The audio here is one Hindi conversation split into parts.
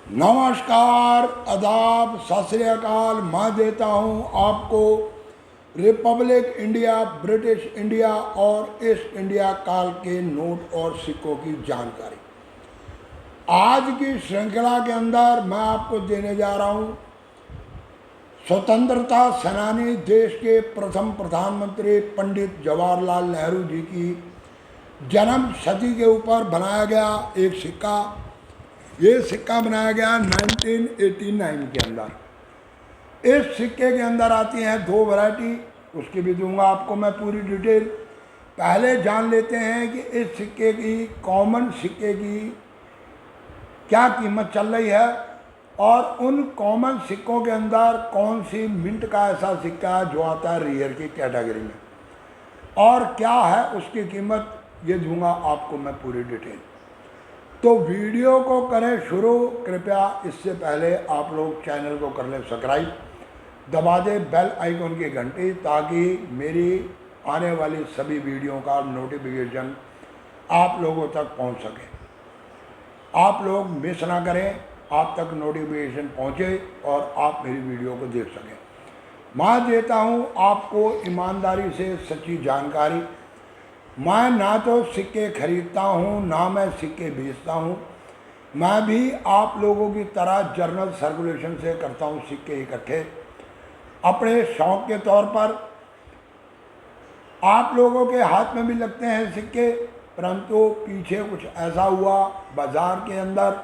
नमस्कार, आदाब, सत श्री अकाल। मैं देता हूं आपको रिपब्लिक इंडिया, ब्रिटिश इंडिया और ईस्ट इंडिया काल के नोट और सिक्कों की जानकारी। आज की श्रृंखला के अंदर मैं आपको देने जा रहा हूं स्वतंत्रता सेनानी, देश के प्रथम प्रधानमंत्री पंडित जवाहरलाल नेहरू जी की जन्म शती के ऊपर बनाया गया एक सिक्का। ये सिक्का बनाया गया 1989 के अंदर। इस सिक्के के अंदर आती हैं दो वैरायटी, उसकी भी दूंगा आपको मैं पूरी डिटेल। पहले जान लेते हैं कि इस सिक्के की, कॉमन सिक्के की क्या कीमत चल रही है और उन कॉमन सिक्कों के अंदर कौन सी मिंट का ऐसा सिक्का है जो आता है रियर की कैटेगरी में, और क्या है उसकी कीमत, ये दूंगा आपको मैं पूरी डिटेल। तो वीडियो को करें शुरू। कृपया इससे पहले आप लोग चैनल को कर लें सब्सक्राइब, दबा दें बेल आइकन की घंटी, ताकि मेरी आने वाली सभी वीडियो का नोटिफिकेशन आप लोगों तक पहुंच सके। आप लोग मिस ना करें, आप तक नोटिफिकेशन पहुंचे और आप मेरी वीडियो को देख सकें। मैं देता हूं आपको ईमानदारी से सच्ची जानकारी। मैं ना तो सिक्के खरीदता हूँ, ना मैं सिक्के बेचता हूँ। मैं भी आप लोगों की तरह जर्नल सर्कुलेशन से करता हूँ सिक्के इकट्ठे अपने शौक के तौर पर। आप लोगों के हाथ में भी लगते हैं सिक्के, परंतु पीछे कुछ ऐसा हुआ, बाज़ार के अंदर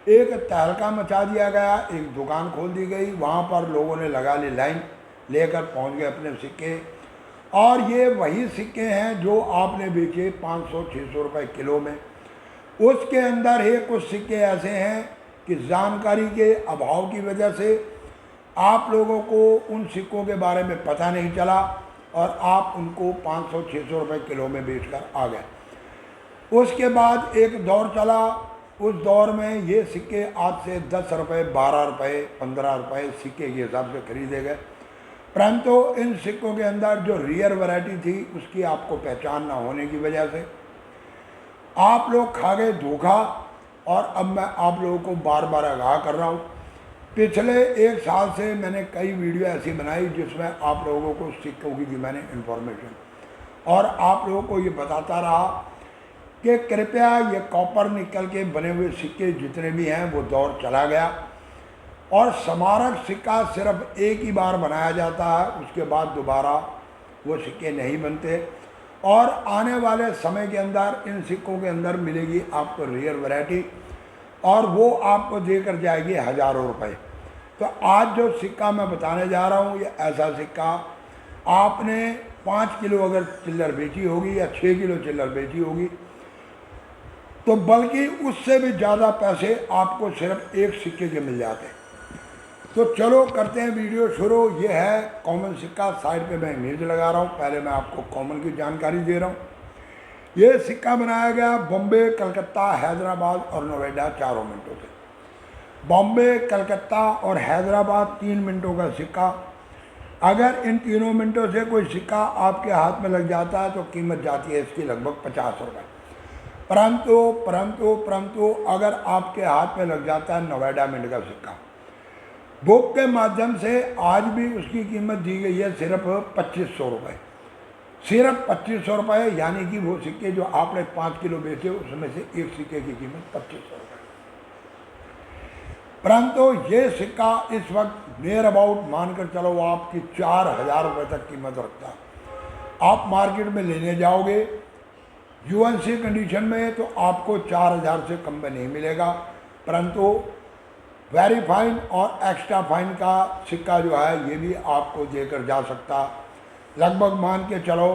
एक तहलका मचा दिया गया, एक दुकान खोल दी गई, वहाँ पर लोगों ने लगा ली लाइन, लेकर पहुँच गए अपने सिक्के। और ये वही सिक्के हैं जो आपने बेचे 500-600 रुपये किलो में। उसके अंदर ही कुछ सिक्के ऐसे हैं कि जानकारी के अभाव की वजह से आप लोगों को उन सिक्कों के बारे में पता नहीं चला और आप उनको 500-600 रुपये किलो में बेचकर आ गए। उसके बाद एक दौर चला, उस दौर में ये सिक्के आज से 10 रुपये, 12 रुपये, 15 रुपये सिक्के के हिसाब से खरीदे गए। परंतु इन सिक्कों के अंदर जो रियर वैरायटी थी उसकी आपको पहचान ना होने की वजह से आप लोग खा गए धोखा। और अब मैं आप लोगों को बार बार आगाह कर रहा हूँ। पिछले एक साल से मैंने कई वीडियो ऐसी बनाई जिसमें आप लोगों को सिक्कों की दी मैंने इन्फॉर्मेशन, और आप लोगों को ये बताता रहा कि कृपया ये कॉपर निकल के बने हुए सिक्के जितने भी हैं वो दौर चला गया और स्मारक सिक्का सिर्फ एक ही बार बनाया जाता है, उसके बाद दोबारा वो सिक्के नहीं बनते। और आने वाले समय के अंदर इन सिक्कों के अंदर मिलेगी आपको रियर वैरायटी, और वो आपको देकर जाएगी हज़ारों रुपए। तो आज जो सिक्का मैं बताने जा रहा हूँ, ये ऐसा सिक्का आपने 5 किलो अगर चिल्लर बेची होगी या 6 किलो चिल्लर बेची होगी, तो बल्कि उससे भी ज़्यादा पैसे आपको सिर्फ एक सिक्के के मिल जाते हैं। तो चलो करते हैं वीडियो शुरू। ये है कॉमन सिक्का, साइड पे मैं इमेज लगा रहा हूँ। पहले मैं आपको कॉमन की जानकारी दे रहा हूँ। ये सिक्का बनाया गया बॉम्बे, कलकत्ता, हैदराबाद और नोएडा चारों मिनटों से। बॉम्बे, कलकत्ता और हैदराबाद 3 मिनटों का सिक्का। अगर इन तीनों मिनटों से कोई सिक्का आपके हाथ में लग जाता है तो कीमत जाती है इसकी लगभग 50 रुपये। परंतु अगर आपके हाथ में लग जाता है नोएडा मिनट का सिक्का, बुक के माध्यम से आज भी उसकी कीमत दी गई है सिर्फ 2500 रुपये। सिर्फ 2500 रुपये, यानी कि वो सिक्के जो आपने 5 किलो बेचे उसमें से एक सिक्के की कीमत 2500 रुपये। परंतु ये सिक्का इस वक्त नियर अबाउट मानकर चलो आपकी 4000 रुपये तक कीमत रखता है। आप मार्केट में लेने जाओगे यूएनसी कंडीशन में तो आपको 4000 से कम में नहीं मिलेगा। परंतु वेरी फाइन और एक्स्ट्रा फाइन का सिक्का जो है ये भी आपको देकर जा सकता। लगभग मान के चलो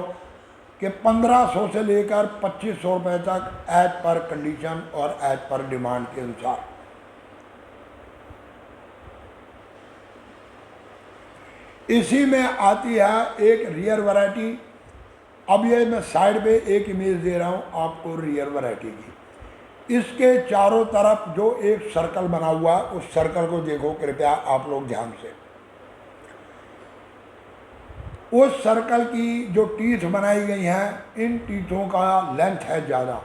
कि 1500 से लेकर 2500 रुपये तक एज पर कंडीशन और एज पर डिमांड के अनुसार। इसी में आती है एक रियर वैरायटी। अब ये मैं साइड पे एक इमेज दे रहा हूँ आपको रियर वैरायटी की। इसके चारों तरफ जो एक सर्कल बना हुआ है उस सर्कल को देखो कृपया आप लोग ध्यान से। उस सर्कल की जो टीथ बनाई गई हैं, इन टीथों का लेंथ है ज़्यादा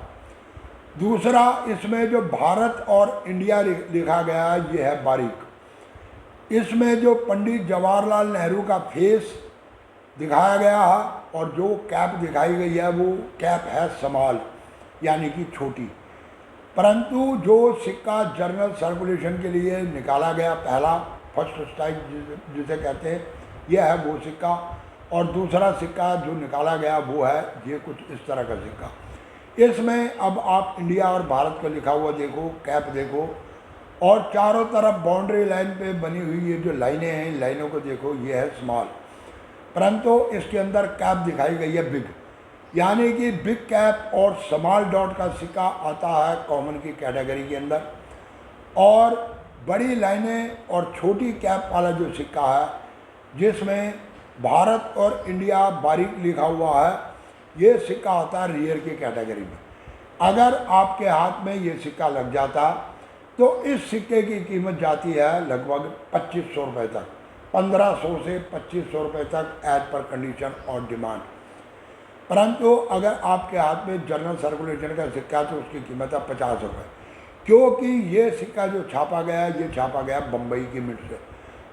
दूसरा, इसमें जो भारत और इंडिया लिखा गया है ये है बारीक। इसमें जो पंडित जवाहरलाल नेहरू का फेस दिखाया गया है और जो कैप दिखाई गई है वो कैप है समाल यानी कि छोटी। परंतु जो सिक्का जनरल सर्कुलेशन के लिए निकाला गया पहला फर्स्ट स्ट्राइक जिसे कहते हैं यह है वो सिक्का, और दूसरा सिक्का जो निकाला गया वो है ये कुछ इस तरह का सिक्का। इसमें अब आप इंडिया और भारत को लिखा हुआ देखो, कैप देखो, और चारों तरफ बाउंड्री लाइन पे बनी हुई ये जो लाइनें हैं इन लाइनों को देखो, ये है स्मॉल, परंतु इसके अंदर कैप दिखाई गई है बिग, यानी कि बिग कैप और स्मॉल डॉट का सिक्का आता है कॉमन की कैटेगरी के अंदर, और बड़ी लाइनें और छोटी कैप वाला जो सिक्का है जिसमें भारत और इंडिया बारीक लिखा हुआ है ये सिक्का आता है रियर की कैटेगरी में। अगर आपके हाथ में ये सिक्का लग जाता तो इस सिक्के की कीमत जाती है लगभग 2500 रुपये तक, 1500 से 2500 रुपये तक एज पर कंडीशन और डिमांड। परंतु अगर आपके हाथ में जनरल सर्कुलेशन का सिक्का तो उसकी कीमत है 50 रुपये, क्योंकि ये सिक्का जो छापा गया ये छापा गया बम्बई की मिंट से।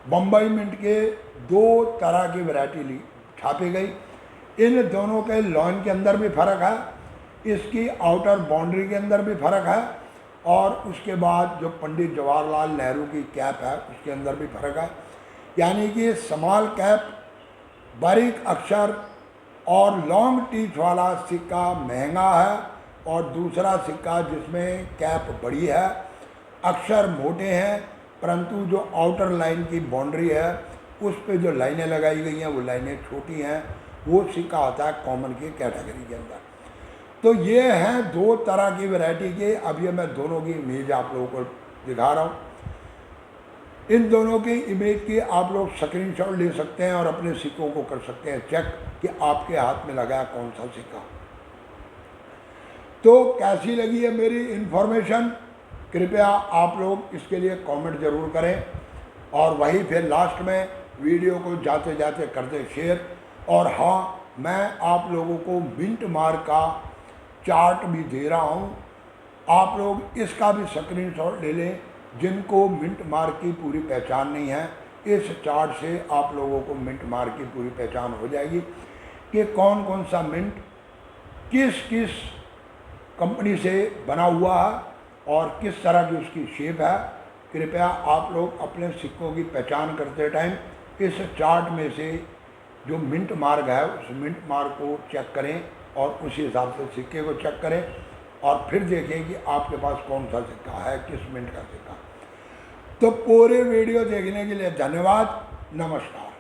बम्बई मिंट के दो तरह की वैरायटी छापी गई, इन दोनों के लॉन के अंदर भी फ़र्क है, इसकी आउटर बाउंड्री के अंदर भी फ़र्क है, और उसके बाद जो पंडित जवाहरलाल नेहरू की कैप है उसके अंदर भी फ़र्क है। यानी कि स्मॉल कैप, बारीक अक्षर और लॉन्ग टीथ वाला सिक्का महंगा है, और दूसरा सिक्का जिसमें कैप बड़ी है, अक्षर मोटे हैं, परंतु जो आउटर लाइन की बाउंड्री है उस पे जो लाइनें लगाई गई हैं वो लाइनें छोटी हैं, वो सिक्का आता है कॉमन की कैटेगरी के अंदर। तो ये हैं दो तरह की वैरायटी के। अब ये मैं दोनों की इमेज आप लोगों को दिखा रहा हूँ। इन दोनों की इमेज की आप लोग स्क्रीनशॉट ले सकते हैं और अपने सिक्कों को कर सकते हैं चेक कि आपके हाथ में लगा है कौन सा सिक्का। तो कैसी लगी है मेरी इन्फॉर्मेशन, कृपया आप लोग इसके लिए कमेंट ज़रूर करें, और वही फिर लास्ट में वीडियो को जाते जाते करते शेयर। और हाँ, मैं आप लोगों को मिंट मार्क का चार्ट भी दे रहा हूँ, आप लोग इसका भी स्क्रीनशॉट ले लें। जिनको मिंट मार्क की पूरी पहचान नहीं है, इस चार्ट से आप लोगों को मिंट मार्क की पूरी पहचान हो जाएगी कि कौन कौन सा मिंट किस किस कंपनी से बना हुआ है और किस तरह की उसकी शेप है। कृपया आप लोग अपने सिक्कों की पहचान करते टाइम इस चार्ट में से जो मिंट मार्क है उस मिंट मार्क को चेक करें और उसी हिसाब से सिक्के को चेक करें, और फिर देखें कि आपके पास कौन सा सिक्का है, किस मिंट का सिक्का। तो पूरे वीडियो देखने के लिए धन्यवाद। नमस्कार।